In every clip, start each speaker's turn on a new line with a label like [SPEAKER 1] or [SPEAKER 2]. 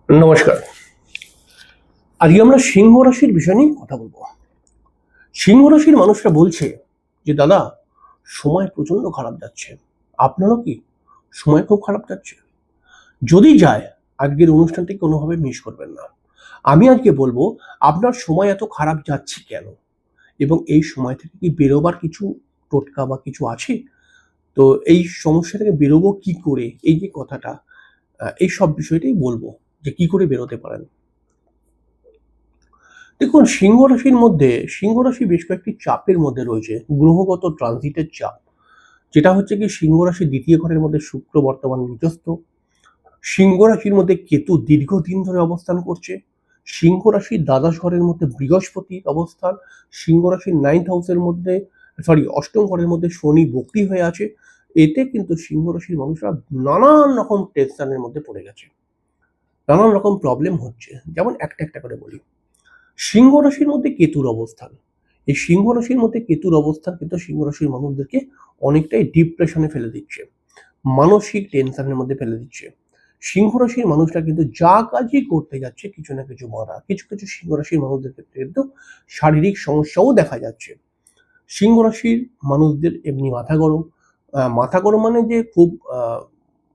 [SPEAKER 1] নমস্কার। আজকে আমরা সিংহ রাশির বিষয় নিয়ে কথা বলবো। সিংহ রাশির মানুষরা বলছে যে দাদা, সময় প্রচন্ড খারাপ যাচ্ছে। আপনারও কি সময় খুব খারাপ যাচ্ছে? যদি যায়, আজকের অনুষ্ঠানটি কোনোভাবে মিস করবেন না। আমি আজকে বলবো আপনার সময় এত খারাপ যাচ্ছে কেন, এবং এই সময় থেকে কি বেরোবার কিছু টোটকা বা কিছু আছে? তো এই সমস্যা থেকে বেরোবো কি করে, এই যে কথাটা, এই সব বিষয়টাই বলবো যে কি করে বেরোতে পারেন। দেখুন, সিংহ রাশি বেশ কয়েকটি চাপের মধ্যে রয়েছে। গ্রহগত ট্রানজিটের চাপ, যেটা হচ্ছে কি সিংহ রাশির দ্বিতীয় ঘরের মধ্যে শুক্র বর্তমান নিচস্থ। সিংহ রাশির মধ্যে কেতু দীর্ঘদিন ধরে অবস্থান করছে। সিংহ রাশির দ্বাদশ ঘরের মধ্যে বৃহস্পতির অবস্থান। সিংহ রাশির নাইন্থ হাউসের মধ্যে, অষ্টম ঘরের মধ্যে শনি বক্রী হয়ে আছে। এতে কিন্তু সিংহ রাশির মানুষরা নানান রকম টেনশনের মধ্যে পড়ে গেছে, নানান রকম প্রবলেম হচ্ছে। যেমন একটা একটা করে বলি। সিংহ রাশির মধ্যে কেতুর অবস্থান, এই সিংহ রাশির মধ্যে কেতুর অবস্থান কিন্তু সিংহ রাশির মানুষদেরকে অনেকটাই ডিপ্রেশনে ফেলে দিচ্ছে, মানসিক টেনশনের মধ্যে ফেলে দিচ্ছে। সিংহ রাশির মানুষরা কিন্তু যা কাজই করতে যাচ্ছে কিছু না কিছু বাধা। কিছু কিছু সিংহ রাশির মানুষদের ক্ষেত্রে কিন্তু শারীরিক সমস্যাও দেখা যাচ্ছে। সিংহ রাশির মানুষদের এমনি মাথা গরম। মাথা গরম মানে যে খুব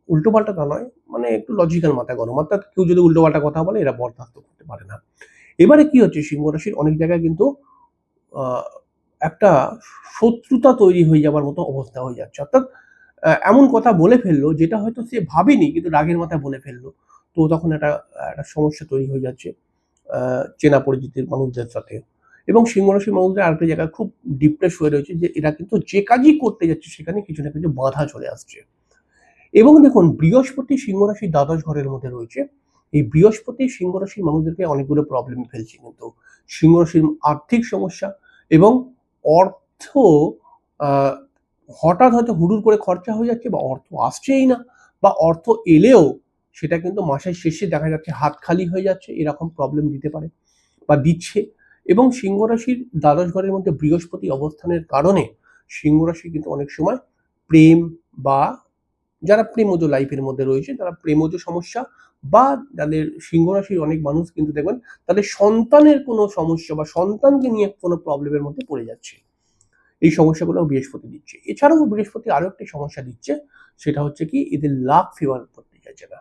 [SPEAKER 1] উল্টোপাল্টা তা নয়, মানে একটু লজিক্যাল মাথা গরম, অর্থাৎ কেউ যদি উল্টোপাল্টা কথা বলে এরা বরদাস্ত করতে পারে না। এবারে কি হচ্ছে, সিংহ রাশির অনেক জায়গায় কিন্তু আহ, একটা শত্রুতা তৈরি হয়ে যাবার মতো অবস্থা হয়ে যাচ্ছে। অর্থাৎ এমন কথা বলে ফেললো যেটা হয়তো সে ভাবেনি, কিন্তু রাগের মাথায় বলে ফেললো। তো তখন একটা একটা সমস্যা তৈরি হয়ে যাচ্ছে চেনা পরিচিতির মানুষদের সাথে। এবং সিংহ রাশির মানুষদের আরেকটা জায়গায় খুব ডিপ্রেস হয়ে রয়েছে যে এরা কিন্তু যে কাজই করতে যাচ্ছে সেখানে কিছু না কিছু বাধা চলে আসছে। এবং দেখুন, বৃহস্পতি সিংহ রাশির দ্বাদশ ঘরের মধ্যে রয়েছে। এই বৃহস্পতি সিংহ রাশির মানুষদেরকে অনেকগুলো প্রবলেম ফেলছে কিন্তু। সিংহ রাশির আর্থিক সমস্যা এবং অর্থ, আহ, হঠাৎ হয়তো হুড়ুর করে খরচা হয়ে যাচ্ছে, বা অর্থ আসছেই না, বা অর্থ এলেও সেটা কিন্তু মাসের শেষে দেখা যাচ্ছে হাত খালি হয়ে যাচ্ছে, এরকম প্রবলেম দিতে পারে বা দিচ্ছে। এবং সিংহ রাশির দ্বাদশ ঘরের মধ্যে বৃহস্পতি অবস্থানের কারণে সিংহ রাশি কিন্তু অনেক সময় প্রেম, বা যারা প্রেমজ লাইফের মধ্যে রয়েছে তারা প্রেমজ সমস্যা, বা যাদের সিংহ রাশির অনেক মানুষ কিন্তু দেখবেন তাদের সন্তানের কোনো সমস্যা বা সন্তানকে নিয়ে কোনো প্রবলেমের মধ্যে পড়ে যাচ্ছে। এই সমস্যাগুলো বৃহস্পতি দিচ্ছে। এছাড়াও বৃহস্পতি আরো একটি সমস্যা দিচ্ছে, সেটা হচ্ছে কি এদের লাক ফেভার করতে চাইছে না,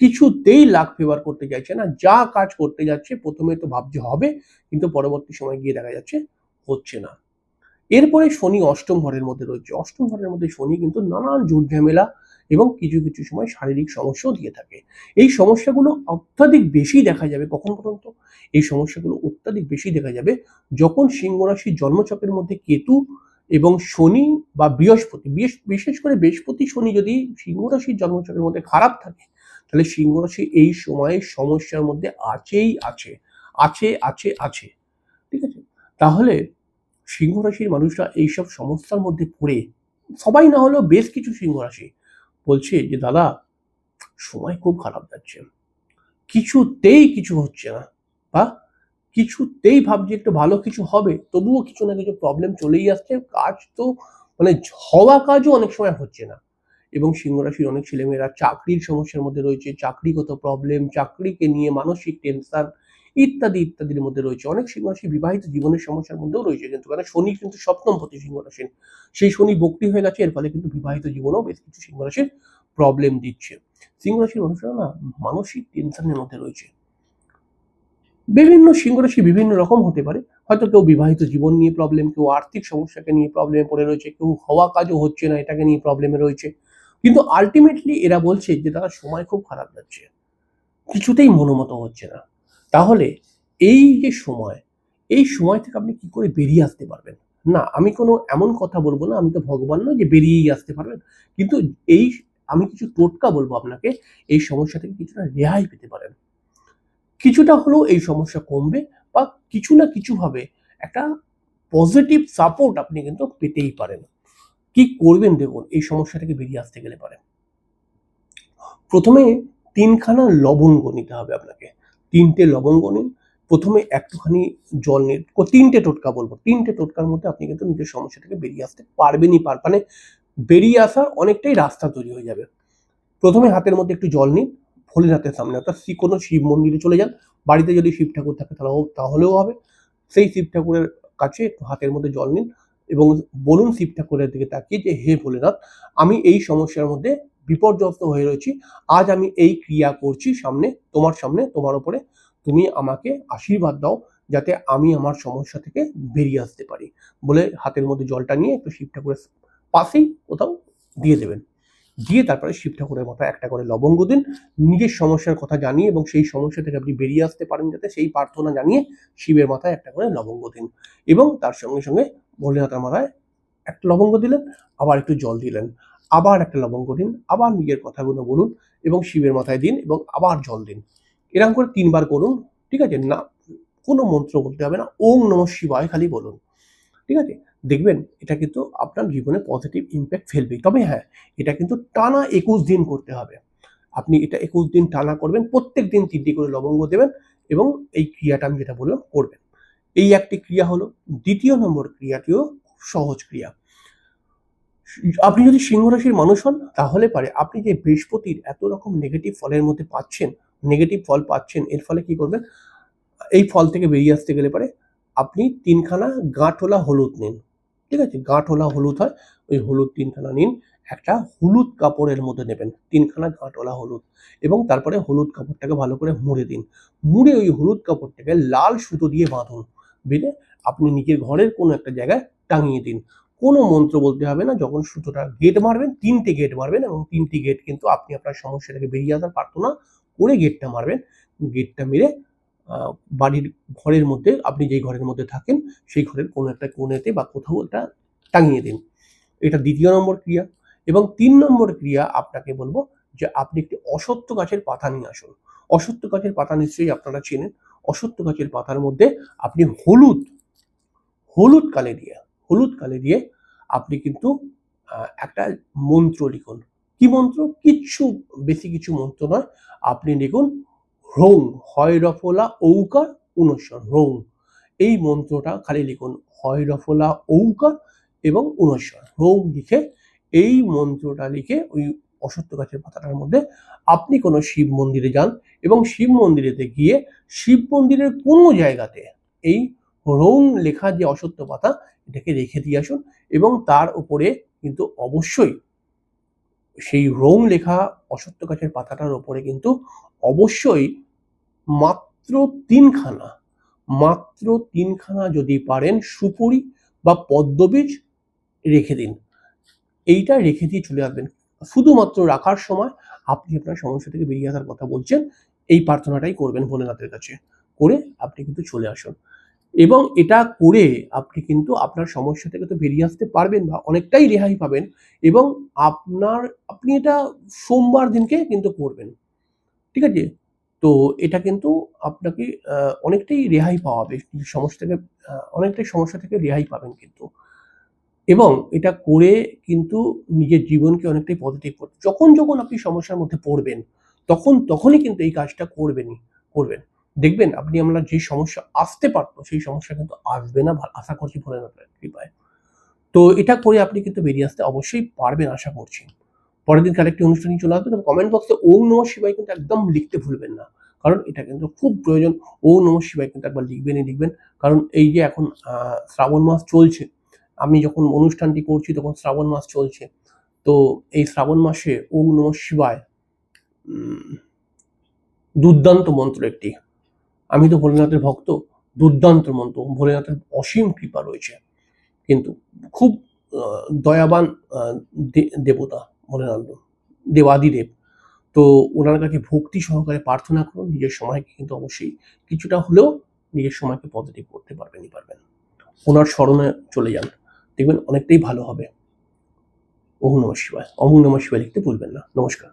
[SPEAKER 1] কিছুতেই লাক ফেভার করতে চাইছে না। যা কাজ করতে যাচ্ছে প্রথমে তো ভাবছে হবে, কিন্তু পরবর্তী সময় গিয়ে দেখা যাচ্ছে হচ্ছে না। এরপরে শনি অষ্টম ঘরের মধ্যে রয়েছে। অষ্টম ঘরের মধ্যে শনি কিন্তু নানান ঝুট ঝামেলা এবং কিছু কিছু সময় শারীরিক সমস্যাও দিয়ে থাকে। এই সমস্যাগুলো অত্যাধিক বেশি দেখা যাবে কখন পর্যন্ত? এই সমস্যাগুলো অত্যাধিক বেশি দেখা যাবে যখন সিংহ রাশির জন্মছকের মধ্যে কেতু এবং শনি বা বৃহস্পতি, বিশেষ করে বৃহস্পতি শনি যদি সিংহ রাশির জন্মছকের মধ্যে খারাপ থাকে, তাহলে সিংহ রাশি এই সময়ে সমস্যার মধ্যে আছেই আছে, আছে আছে আছে। ঠিক আছে? তাহলে সিংহ রাশির মানুষরা এইসব সমস্যার মধ্যে পড়ে, সবাই না হলেও বেশ কিছু সিংহ রাশি বলছে যে দাদা, সময় খুব খারাপ যাচ্ছে, কিছুতেই কিছু হচ্ছে না, বা কিছুতেই ভাবছি একটু ভালো কিছু হবে, তবুও কিছু না কিছু প্রবলেম চলেই আসছে। কাজ তো মানে হওয়া কাজও অনেক সময় হচ্ছে না। এবং সিংহ রাশির অনেক ছেলেমেয়েরা চাকরির সমস্যার মধ্যে রয়েছে, চাকরিগত প্রবলেম, চাকরিকে নিয়ে মানসিক টেনশন ইত্যাদি ইত্যাদির মধ্যে রয়েছে। অনেক সিংহ রাশি বিবাহিত জীবনের সমস্যার মধ্যেও রয়েছে, কিন্তু কারণ শনি কিন্তু সপ্তম পতি সিংহ রাশির, সেই শনি বক্রী হয়ে গেছে, এর ফলে কিন্তু বিবাহিত জীবনেও বেশ কিছু সিংহ রাশির প্রবলেম দিচ্ছে। সিংহ রাশির মানুষরা না মানসিক টেনশনের মধ্যে রয়েছে। বিভিন্ন সিংহ রাশি বিভিন্ন রকম হতে পারে, হয়তো কেউ বিবাহিত জীবন নিয়ে প্রবলেম, কেউ আর্থিক সমস্যাকে নিয়ে প্রবলেমে পড়ে রয়েছে, কেউ হওয়া কাজও হচ্ছে না এটাকে নিয়ে প্রবলেমে রয়েছে। কিন্তু আলটিমেটলি এরা বলছে যে তারা সময় খুব খারাপ যাচ্ছে, কিছুতেই মনোমতো হচ্ছে না। তাহলে এই যে সময়, এই সময় থেকে আপনি কি করে বেরিয়ে আসতে পারবেন? না, আমি কোনো এমন কথা বলবো না, আমি তো ভগবান নয় যে বেরিয়েই আসতে পারবেন। কিন্তু এই আমি কিছু টোটকা বলবো আপনাকে, এই সমস্যা থেকে কিছুটা রেহাই পেতে পারেন, কিছুটা হলেও এই সমস্যা কমবে, বা কিছু না কিছু ভাবে একটা পজিটিভ সাপোর্ট আপনি কিন্তু পেতেই পারেন। কি করবেন দেখুন, এই সমস্যা থেকে বেরিয়ে আসতে গেলে পারে প্রথমে তিনখানা লবঙ্গ নিতে হবে আপনাকে। তিনটে লবঙ্গ নিন। প্রথমে একটুখানি জল নিন। তিনটে টোটকা বলবো, তিনটে টোটকার মধ্যে আপনি কিন্তু নিজের সমস্যা থেকে বেরিয়ে আসতে পারবেনই, মানে বেরিয়ে আসার অনেকটাই রাস্তা তৈরি হয়ে যাবে। প্রথমে হাতের মধ্যে একটু জল নিন, ভোলেনাথের সামনে, অর্থাৎ কোনো শিব মন্দিরে চলে যান। বাড়িতে যদি শিব ঠাকুর থাকে তাহলেও হবে। সেই শিব ঠাকুরের কাছে একটু হাতের মধ্যে জল নিন এবং বলুন শিব ঠাকুরের দিকে তাকিয়ে যে, হে ভোলেনাথ, আমি এই সমস্যার মধ্যে বিপর্যস্ত হয়ে রয়েছি। আজ আমি এই ক্রিয়া করছি তোমার সামনে, তোমার ওপরে। তুমি আমাকে আশীর্বাদ দাও যাতে আমি আমার সমস্যা থেকে বেরিয়ে আসতে পারি। বলে হাতের মধ্যে জলটা নিয়ে একটু শিব ঠাকুরের পাশেই কোথাও দিয়ে দেবেন। দিয়ে তারপরে শিব ঠাকুরের মাথায় একটা করে লবঙ্গ দিন। নিজের সমস্যার কথা জানিয়ে এবং সেই সমস্যা থেকে আপনি বেরিয়ে আসতে পারেন যাতে, সেই প্রার্থনা জানিয়ে শিবের মাথায় একটা করে লবঙ্গ দিন এবং তার সঙ্গে সঙ্গে ভোলেনাথের মাথায় একটা লবঙ্গ দিলেন, আবার একটু জল দিলেন, আবার একটা লবঙ্গ দিন, আবার নিজের কথাগুলো বলুন এবং শিবের মাথায় দিন এবং আবার জল দিন। এরকম করে 3 বার করুন, ঠিক আছে? না, কোনো মন্ত্র বলতে হবে না, ওম নমঃ শিবায় খালি বলুন, ঠিক আছে? দেখবেন এটা কিন্তু আপনার জীবনে পজিটিভ ইম্প্যাক্ট ফেলবেই। তবে হ্যাঁ, এটা কিন্তু টানা 21 দিন করতে হবে। আপনি এটা 21 দিন টানা করবেন, প্রত্যেকদিন 3টি করে লবঙ্গ দেবেন এবং এই ক্রিয়াটা আমি যেটা বললাম করবেন। এই একটি ক্রিয়া হলো। দ্বিতীয় নম্বর ক্রিয়াটিও খুব সহজ ক্রিয়া। আপনি যদি সিংহ রাশির মানুষ হন তাহলে পারে আপনি যে বৃহস্পতির এত রকম নেগেটিভ ফলের মধ্যে নেগেটিভ ফল পাচ্ছেন, এর ফলে কি করবেন? এই ফল থেকে বেরিয়ে আসতে গেলে পারে আপনি 3খানা গাঁঠওয়ালা হলুদ নিন, ঠিক আছে? গাঁঠওয়ালা হলুদ হয়, ওই হলুদ 3খানা নিন। একটা হলুদ কাপড়ের মধ্যে নেবেন 3খানা গাঁঠওয়ালা হলুদ এবং তারপরে হলুদ কাপড়টাকে ভালো করে মুড়ে দিন। মুড়ে ওই হলুদ কাপড়টাকে লাল সুতো দিয়ে বাঁধুন। বেঁধে আপনি নিজের ঘরের কোনো একটা জায়গায় টাঙিয়ে দিন। কোনো মন্ত্র বলতে হবে না। যখন সুতোটা গেট মারবেন, 3টে গেট মারবেন এবং 3টি গেট কিন্তু আপনি আপনার সমস্যা থেকে বেরিয়ে আসার প্রার্থনা করে গেটটা মারবেন। গেটটা মেরে বাড়ির ঘরের মধ্যে, আপনি যেই ঘরের মধ্যে থাকেন সেই ঘরের কোনো একটা কোণেতে বা কোথাও একটা টাঙিয়ে দিন। এটা 2য় নম্বর ক্রিয়া। এবং 3 নম্বর ক্রিয়া আপনাকে বলবো যে আপনি একটি অশ্বত্থ গাছের পাতা নিয়ে আসুন। অশ্বত্থ গাছের পাতা নিশ্চয়ই আপনারা চেনেন। অশ্বত্থ গাছের পাতার মধ্যে আপনি হলুদ কালি দিয়ে আপনি কিন্তু একটা মন্ত্র লিখুন। কি মন্ত্র? বেশি কিছু মন্ত্র নয়। আপনি লিখুন হ্রৌং, হয় রফলা ঔকার ঊনস্বর, হ্রৌং। এই মন্ত্রটা খালি লিখুন, হয় রফলা ঔকার এবং ঊনস্বর, হ্রৌং লিখে এই মন্ত্রটা লিখে ওই অশ্বত্থ গাছের পাতাটার মধ্যে আপনি কোনো শিব মন্দিরে যান এবং শিব মন্দিরেতে গিয়ে শিব মন্দিরের কোনো জায়গাতে এই হ্রৌং লেখা যে অশ্বত্থ পাতা এটাকে রেখে দিয়ে আসুন এবং তার উপরে কিন্তু অবশ্যই সেই হ্রৌং লেখা অশ্বত্থ গাছের পাতাটার উপরে কিন্তু অবশ্যই মাত্র 3খানা যদি পারেন সুপুরি বা পদ্মবীজ রেখে দিন। এইটা রেখে দিয়ে চলে আসবেন। শুধুমাত্র রাখার সময় আপনি আপনার সমস্যা থেকে বেরিয়ে আসার কথা বলছেন, এই প্রার্থনাটাই করবেন ভোলেনাথের কাছে। করে আপনি কিন্তু চলে আসুন এবং এটা করে আপনি কিন্তু আপনার সমস্যা থেকে তো বেরিয়ে আসতে পারবেন বা অনেকটাই রেহাই পাবেন এবং আপনি এটা সোমবার দিনকে কিন্তু করবেন, ঠিক আছে? তো এটা কিন্তু আপনাকে অনেকটাই রেহাই পাওয়াবে। অনেকটাই সমস্যা থেকে রেহাই পাবেন কিন্তু। এবং এটা করে কিন্তু নিজের জীবনকে অনেকটাই পজিটিভ যখন আপনি সমস্যার মধ্যে পড়বেন তখনই কিন্তু এই কাজটা করবেন। দেখবেন আপনি আপনার যে সমস্যা আসতে পারতো সেই সমস্যা কিন্তু আসবে না, আশা করছি ভোলেনাথের কৃপায়। তো এটা করে আপনি কিন্তু বেরিয়ে আসতে অবশ্যই পারবেন আশা করছি। পরের দিন আরেকটি অনুষ্ঠানে চলে আসবেন এবং কমেন্ট বক্সে ওম নমঃ শিবায় কিন্তু একদম লিখতে ভুলবেন না। কারণ এটা কিন্তু খুব প্রয়োজন। ওম নমঃ শিবায় কিন্তু একবার লিখবেন। কারণ এই যে এখন শ্রাবণ মাস চলছে, আমি যখন অনুষ্ঠানটি করছি তখন শ্রাবণ মাস চলছে। তো এই শ্রাবণ মাসে ওম নমঃ শিবায় দুর্দান্ত মন্ত্র একটি। আমি তো ভোলেনাথের ভক্ত, দুর্দান্ত মন্ত্র। ভোলেনাথের অসীম কৃপা রয়েছে কিন্তু। খুব দয়াবান দেবতা ভোলেনাথ, দেবাদিদেব। তো ওনার কাছে ভক্তি সহকারে প্রার্থনা করুন। নিজের সময়কে কিন্তু অবশ্যই কিছুটা হলেও নিজের সময়কে পজিটিভ করতে পারবেন। ওনার স্মরণে চলে যান, দেখবেন অনেকটাই ভালো হবে। ওম নমঃ শিবায় লিখতে ভুলবেন না। নমস্কার।